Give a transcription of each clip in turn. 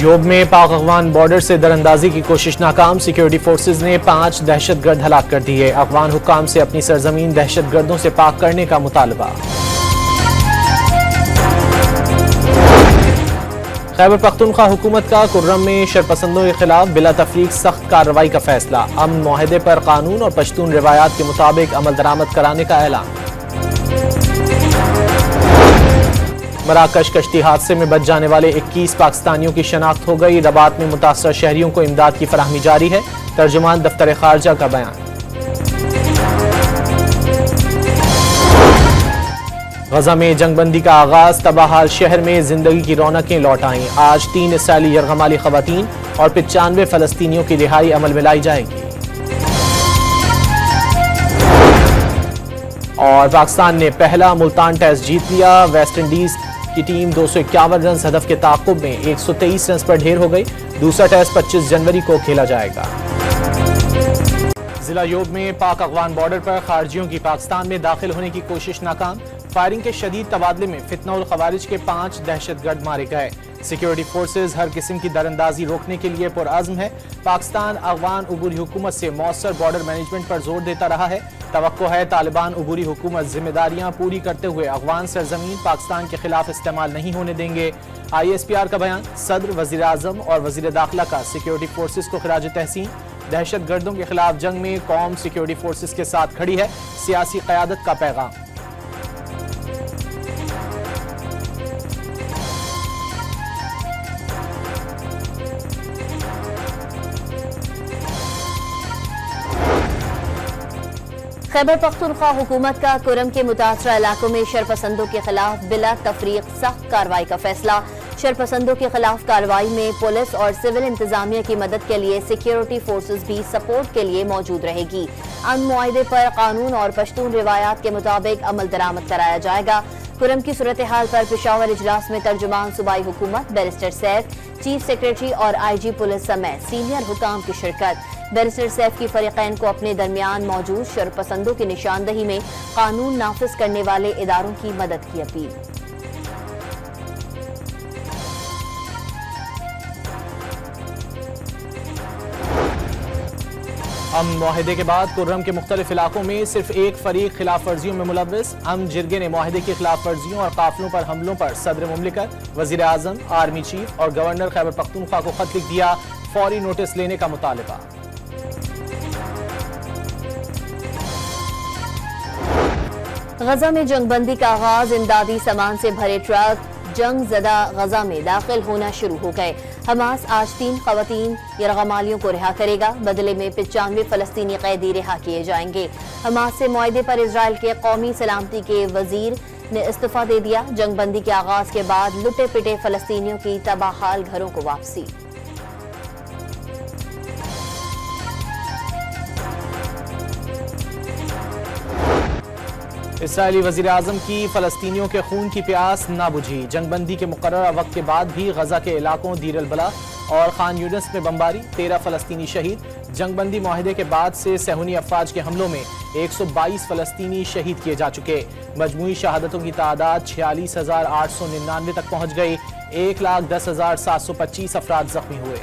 योब में पाक अफगान बॉर्डर से दरअंदाजी की कोशिश नाकाम। सिक्योरिटी फोर्सेज ने 5 दहशतगर्द हलाक कर दिए। अफगान हुक्काम से अपनी सरजमीन दहशतगर्दों से पाक करने का मुतालबा। खैबर पख्तूनख्वा हुकूमत का कुर्रम में शरपसंदों के खिलाफ बिला तफरीक सख्त कार्रवाई का फैसला। अमन मुआहदे पर कानून और पश्तून रिवायात के मुताबिक अमल दरामद कराने का ऐलान। मराकश कश्ती हादसे में बच जाने वाले 21 पाकिस्तानियों की शनाख्त हो गई। रबात में मुतासर शहरियों को इमदाद की फराहमी जारी है। तर्जुमान दफ्तर खारजा का बयान। गजा में जंगबंदी का आगाज। तबाहाल शहर में जिंदगी की रौनकें लौट आईं। आज 3 इसराइली यरगमाली खवातीन और 95 फलस्तीनियों की रिहाई अमल में लाई जाएगी। और पाकिस्तान ने पहला मुल्तान टेस्ट जीत लिया। वेस्ट इंडीज की टीम 251 रन हदफ के ताक़ुब में 123 रन पर ढेर हो गई। दूसरा टेस्ट 25 जनवरी को खेला जाएगा। जिला योब में पाक अफगान बॉर्डर पर खारजियों की पाकिस्तान में दाखिल होने की कोशिश नाकाम। फायरिंग के शदीद तबादले में फितना उल खवारिज के 5 दहशतगर्द मारे गए। सिक्योरिटी फोर्सेज हर किस्म की दरअंदाजी रोकने के लिए पुरअज़्म है। पाकिस्तान अफगान उबूरी हुकूमत से मौसर बॉर्डर मैनेजमेंट पर जोर देता रहा है। तवक्को है तालिबान उबूरी हुकूमत जिम्मेदारियां पूरी करते हुए अफगान सरजमीन पाकिस्तान के खिलाफ इस्तेमाल नहीं होने देंगे। ISPR का बयान। सदर, वजीर आजम और वजीर दाखिला का सिक्योरिटी फोर्सेज को खिराज तहसीन। दहशतगर्दों के खिलाफ जंग में कौम सिक्योरिटी फोर्सेज के साथ खड़ी है। सियासी क़यादत का पैगाम। खैबर पख्तूनख्वा हुकूमत का कुरम के मुतासरा इलाकों में शरपसंदों के खिलाफ बिला तफरीक सख्त कार्रवाई का फैसला। शरपसंदों के खिलाफ कार्रवाई में पुलिस और सिविल इंतजामिया की मदद के लिए सिक्योरिटी फोर्सेज भी सपोर्ट के लिए मौजूद रहेगी। अमन मुआहदे पर कानून और पश्तून रिवायात के मुताबिक अमल दरामद कराया जाएगा। कुरम की सूरत हाल पर पेशावर इजलास में तर्जुमान सूबाई हुकूमत, बैरिस्टर सैफ, चीफ सेक्रेटरी और IG पुलिस समेत सीनियर हुकाम की शिरकत। बैरिस्टर सैफ की फरीकैन को अपने दरमियान मौजूद शरपसंदों की निशानदही में कानून नाफिज करने वाले इदारों की मदद की अपील। अमन मुआहदे के बाद कुर्रम के मुख्तलिफ इलाकों में सिर्फ एक फरीक खिलाफ वर्जियों में मुलव्वस। अमन जिरगे ने मुआहदे की खिलाफ वर्जियों और काफिलों पर हमलों पर सदर मुमलिकत, वजीर आजम, आर्मी चीफ और गवर्नर खैबर पख्तूनख्वा को खत लिख दिया। फौरी नोटिस लेने का मुतालबा। गजा में जंगबंदी का आगाज। इमदादी सामान से भरे ट्रक जंग ज़दा गजा में दाखिल होना शुरू हो गए। हमास आज 3 खवातीन यरगमालियों को रिहा करेगा। बदले में 95 फलस्तीनी कैदी रिहा किए जाएंगे। हमास से मुआहदे पर इजराइल के कौमी सलामती के वजीर ने इस्तीफा दे दिया। जंगबंदी के आगाज के बाद लुटे पिटे फलस्तीनियों की तबाहाल घरों को वापसी। इसराइली वजीर आजम की फलस्तीनियों के खून की प्यास ना बुझी। जंगबंदी के मुकर्रर वक्त के बाद भी गजा के इलाकों दीर अल बला और खान यूनिस में बमबारी। 13 फलस्तीनी शहीद। जंगबंदी मुआहदे के बाद से सहूनी अफवाज के हमलों में 122 फलस्तीनी शहीद किए जा चुके। मजमूई शहादतों की तादाद 46,899 तक पहुंच गई। 1,10,725 अफराद जख्मी हुए।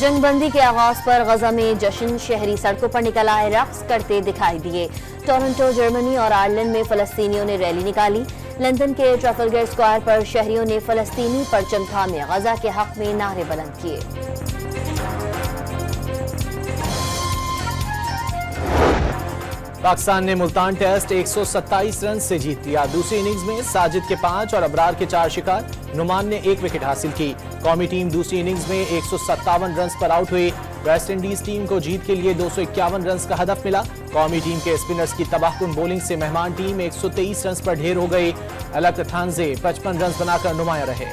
जंगबंदी के आगाज पर गजा में जश्न। शहरी सड़कों पर निकल आए, रक्स करते दिखाई दिए। टोरंटो, जर्मनी और आयरलैंड में फलस्तीनियों ने रैली निकाली। लंदन के ट्रफलगर स्क्वायर पर शहरियों ने फलस्तीनी परचम थामे गजा के हक में नारे बुलंद किए। पाकिस्तान ने मुल्तान टेस्ट 127 रन से जीत लिया। दूसरी इनिंग्स में साजिद के 5 और अबरार के 4 शिकार। नुमान ने 1 विकेट हासिल की। कौमी टीम दूसरी इनिंग्स में 157 रन पर आउट हुई। वेस्ट इंडीज टीम को जीत के लिए 251 रन का हदफ मिला। कौमी टीम के स्पिनर्स की तबाहकुन बॉलिंग से मेहमान टीम 123 रन पर ढेर हो गई। अलग थानजे 55 रन बनाकर नुमाया रहे।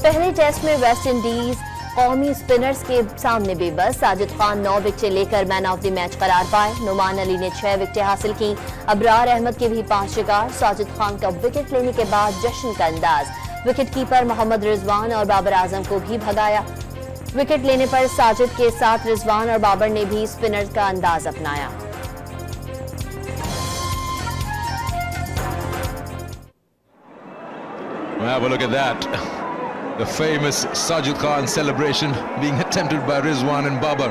पहले टेस्ट में वेस्ट इंडीज कौमी स्पिनर्स के सामने बेबस। साजिद खान 9 विकेटें लेकर मैन ऑफ द मैच करार पाए। नुमान अली ने 6 विकेटें हासिल की। अबरार अहमद के भी 5 शिकार। साजिद खान का विकेट लेने के बाद जश्न का अंदाज। विकेट कीपर मोहम्मद रिजवान और बाबर आजम को भी भगाया। विकेट लेने पर साजिद के साथ रिजवान और बाबर ने भी स्पिनर का अंदाज अपनाया। Have a look at that. The famous Sajid Khan celebration being attempted by Rizwan and Babar.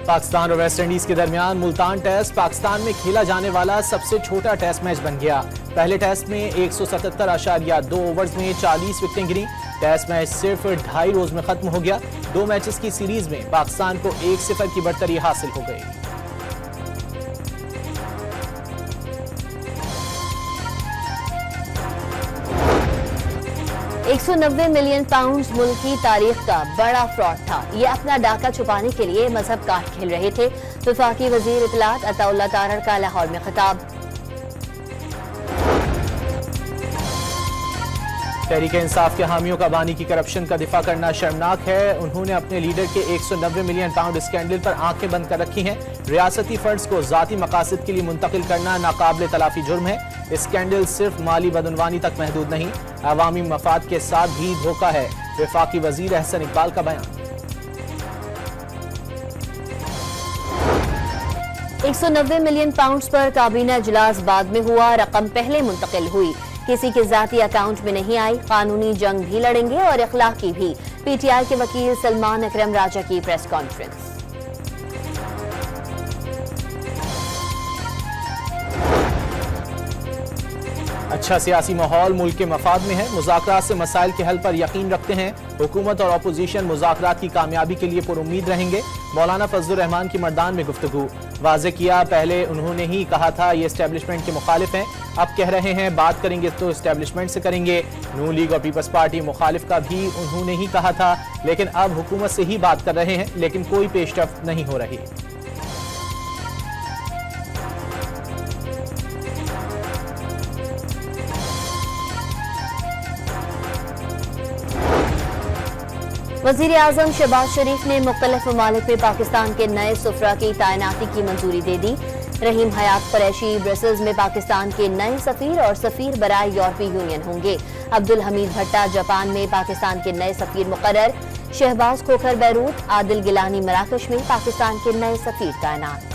Pakistan और वेस्ट इंडीज के दरमियान मुल्तान टेस्ट पाकिस्तान में खेला जाने वाला सबसे छोटा टेस्ट मैच बन गया। पहले टेस्ट में 177.2 ओवर्स में 40 विकेटें गिरी। टेस्ट मैच सिर्फ 2.5 रोज में खत्म हो गया। 2 मैचेस की सीरीज में पाकिस्तान को 1-0 की बढ़तरी हासिल हो गई। £190 मिलियन मुल्क की तारीख का बड़ा फ्रॉड था। ये अपना डाका छुपाने के लिए मजहब काट खेल रहे थे। वफाकी वजीर इत्तलात अताउल्लाह तारड़ का लाहौर में खिताब। तहरीक इंसाफ के हामियों का बानी की करप्शन का दिफा करना शर्मनाक है। उन्होंने अपने लीडर के £190 मिलियन स्कैंडल पर आंखें बंद कर रखी हैं। रियासती फंड्स को जाती मकासद के लिए मुंतकिल करना नाकाबिल तलाफी जुर्म है। स्कैंडल सिर्फ माली बदउनवानी तक महदूद नहीं, अवामी मफाद के साथ भी धोखा है। वफाकी वजीर अहसन इकबाल का बयान। 190 मिलियन पर काबीना इजलास बाद में हुआ। रकम पहले मुंतकिल हुई, किसी के जाती अकाउंट में नहीं आई। कानूनी जंग भी लड़ेंगे और इखलाकी भी। पीटीआई के वकील सलमान अकरम राजा की प्रेस कॉन्फ्रेंस। अच्छा सियासी माहौल मुल्क के मफाद में है। मुज़ाकरात से मसाइल के हल पर यकीन रखते हैं। हुकूमत और अपोजिशन मुज़ाकरात की कामयाबी के लिए पुरुम्मीद रहेंगे। मौलाना फजलुर रहमान की मर्दान में गुफ्तगू। वाज़े किया, पहले उन्होंने ही कहा था ये एस्टेब्लिशमेंट के मुखालिफ हैं, अब कह रहे हैं बात करेंगे तो एस्टेब्लिशमेंट से करेंगे। नून लीग और पीपल्स पार्टी मुखालिफ का भी उन्होंने ही कहा था, लेकिन अब हुकूमत से ही बात कर रहे हैं, लेकिन कोई पेशरफ्त नहीं हो रही। वज़ीर आज़म शहबाज शरीफ ने मुख्तलिफ ममालिक में पाकिस्तान के नए सुफरा की तैनाती की मंजूरी दे दी। रहीम हयात कुरैशी ब्रसेल्स में पाकिस्तान के नए सफीर और सफीर बराए यूरोपीय यूनियन होंगे। अब्दुल हमीद भट्टा जापान में पाकिस्तान के नए सफीर मुकर्रर। शहबाज खोखर बैरूत, आदिल गिलानी मराकश में पाकिस्तान के नए सफीर तैनात।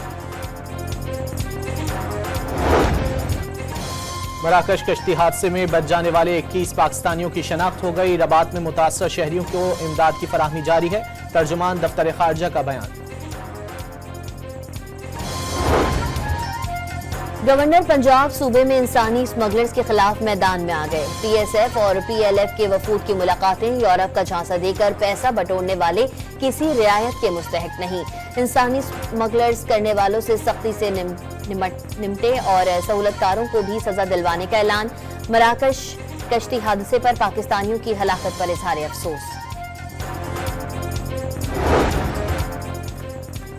मराकश कश्ती हादसे में बच जाने वाले 21 पाकिस्तानियों की शनाख्त हो गई। रबात में मुतासर शहरियों को इमदाद की फराहमी जारी है। तर्जुमान दफ्तर खारजा का बयान। गवर्नर पंजाब सूबे में इंसानी स्मगलर्स के खिलाफ मैदान में आ गए। पीएसएफ और पीएलएफ के वफूद की मुलाकातें यूरोप का झांसा देकर पैसा बटोरने वाले किसी रियायत के मुस्तहक नहीं। इंसानी स्मगलर्स करने वालों से सख्ती से निमटे और सहूलतकारों को भी सजा दिलवाने का ऐलान। मराकश कश्ती हादसे पर पाकिस्तानियों की हलाकत पर इजहार अफसोस।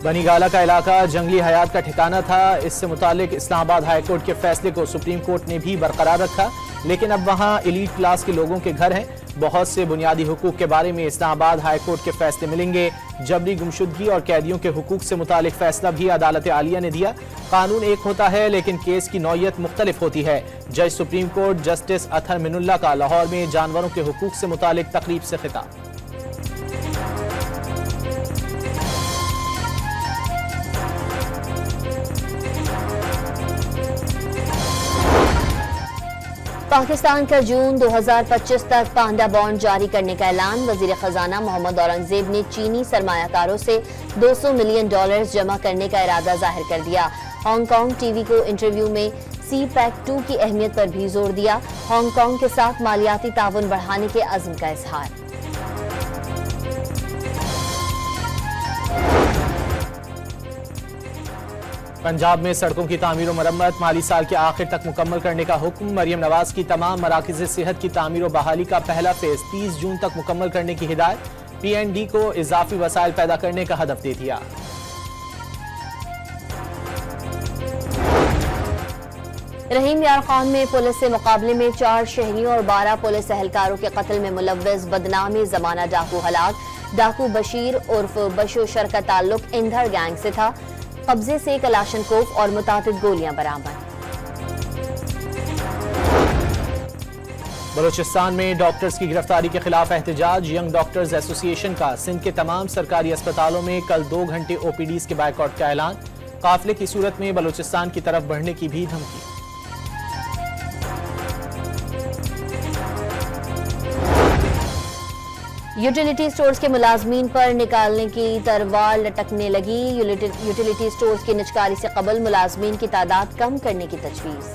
बनीगाला का इलाका जंगली हयात का ठिकाना था। इससे मुतालिक इस्लामाबाद हाई कोर्ट के फैसले को सुप्रीम कोर्ट ने भी बरकरार रखा, लेकिन अब वहां एलीट क्लास के लोगों के घर हैं। बहुत से बुनियादी हुकूक के बारे में इस्लामाबाद हाई कोर्ट के फैसले मिलेंगे। जबरी गुमशुदगी और कैदियों के हुकूक से मुतालिक फैसला भी अदालत आलिया ने दिया। कानून एक होता है, लेकिन केस की नौयत मुख्तलिफ होती है। जज supreme court justice Athar Minallah का लाहौर में जानवरों के हुकूक से मुतालिक तकरीब से खिताब। पाकिस्तान का जून 2025 तक पांडा बॉन्ड जारी करने का ऐलान। वजीर खजाना मोहम्मद औरंगजेब ने चीनी सरमायाकारों से $200 मिलियन जमा करने का इरादा जाहिर कर दिया। हांगकांग टीवी को इंटरव्यू में CPEC-2 की अहमियत पर भी जोर दिया। हांगकांग के साथ मालियाती ताउन बढ़ाने के अज़्म का इजहार। पंजाब में सड़कों की तामीर और मरम्मत माली साल के आखिर तक मुकम्मल करने का हुक्म। मरियम नवाज की तमाम मराकिज़ सेहत की तामीर और बहाली का पहला फेज 30 जून तक मुकम्मल करने की हिदायत। PND को इजाफी वसाइल पैदा करने का हदफ दे दिया। रहीम यार खान में पुलिस से मुकाबले में 4 शहरियों और 12 पुलिस एहलकारों के कत्ल में मुलव्वस बदनामी जमाना डाकू हलाक। डाकू बशीर उर्फ बशो शर का ताल्लुक इंधर गैंग से था। कब्जे से कलाशनकोफ और मुतादिद गोलियां बरामद। बलूचिस्तान में डॉक्टर्स की गिरफ्तारी के खिलाफ एहतजाज। यंग डॉक्टर्स एसोसिएशन का सिंध के तमाम सरकारी अस्पतालों में कल 2 घंटे ओपीडीज के बायकॉट का ऐलान। काफिले की सूरत में बलूचिस्तान की तरफ बढ़ने की भी धमकी। यूटिलिटी स्टोर्स के मुलाजमीन पर निकालने की तरवार लटकने लगी। यूटिलिटी स्टोर्स की निजकारी से कबल मुलाजमीन की तादाद कम करने की तजवीज़।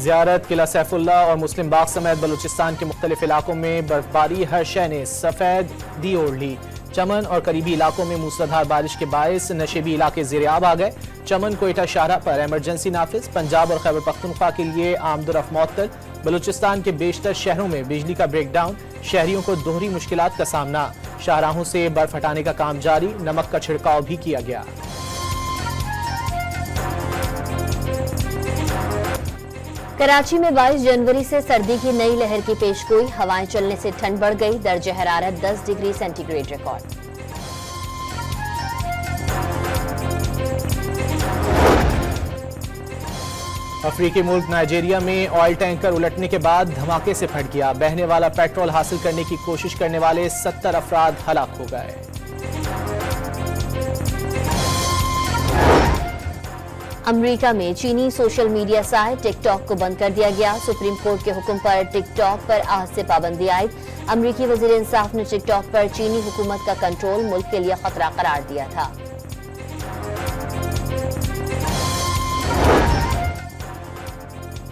ज़ियारत किला सैफुल्ला और मुस्लिम बाग समेत बलूचिस्तान के मुख्तलिफ इलाकों में बर्फबारी। हर शय ने सफेद दी ओढ़ ली। चमन और करीबी इलाकों में मूसलाधार बारिश के बायस नशेबी इलाके ज़ेर-ए-आब आ गए। चमन कोयटा शाहरा पर इमरजेंसी नाफिज। पंजाब और खैबर पख्तूनख्वा के लिए आमदरफ मअतल। बलूचिस्तान के बेशतर शहरों में बिजली का ब्रेकडाउन। शहरियों को दोहरी मुश्किलात का सामना। शाहराहों से बर्फ हटाने का काम जारी। नमक का छिड़काव भी किया गया। कराची में 22 जनवरी से सर्दी की नई लहर की पेशगोई। हवाएं चलने से ठंड बढ़ गई। दर्जे हरारत 10 डिग्री सेंटीग्रेड रिकॉर्ड। अफ्रीकी मुल्क नाइजीरिया में ऑयल टैंकर उलटने के बाद धमाके से फट गया। बहने वाला पेट्रोल हासिल करने की कोशिश करने वाले 70 अफराद हलाक हो गए। अमेरिका में चीनी सोशल मीडिया साइट टिकटॉक को बंद कर दिया गया। सुप्रीम कोर्ट के हुक्म पर टिकटॉक पर आज से पाबंदी आयद। अमेरिकी वजीर इंसाफ ने टिकटॉक पर चीनी हुकूमत का कंट्रोल मुल्क के लिए खतरा करार दिया था।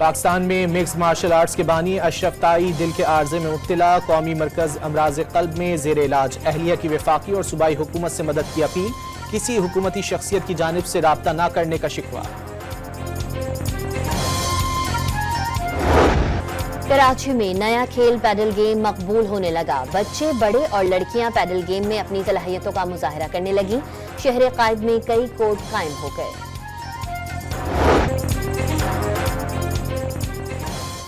पाकिस्तान में मिक्स मार्शल आर्ट्स के बानी अशरफ ताई दिल के आर्जे में मुब्तला। कौमी मरकज अमराज कल्ब में जेर इलाज। अहलिया की वफाकी और सूबाई हुकूमत से मदद की अपील। किसी हुकूमती शख्सियत की जानिब से राब्ता न करने का शिकवा। कराची में नया खेल पैडल गेम मकबूल होने लगा। बच्चे बड़े और लड़कियां पैडल गेम में अपनी सलाहियतों का मुजाहरा करने लगी। शहर कायद में कई कोर्ट कायम हो गए।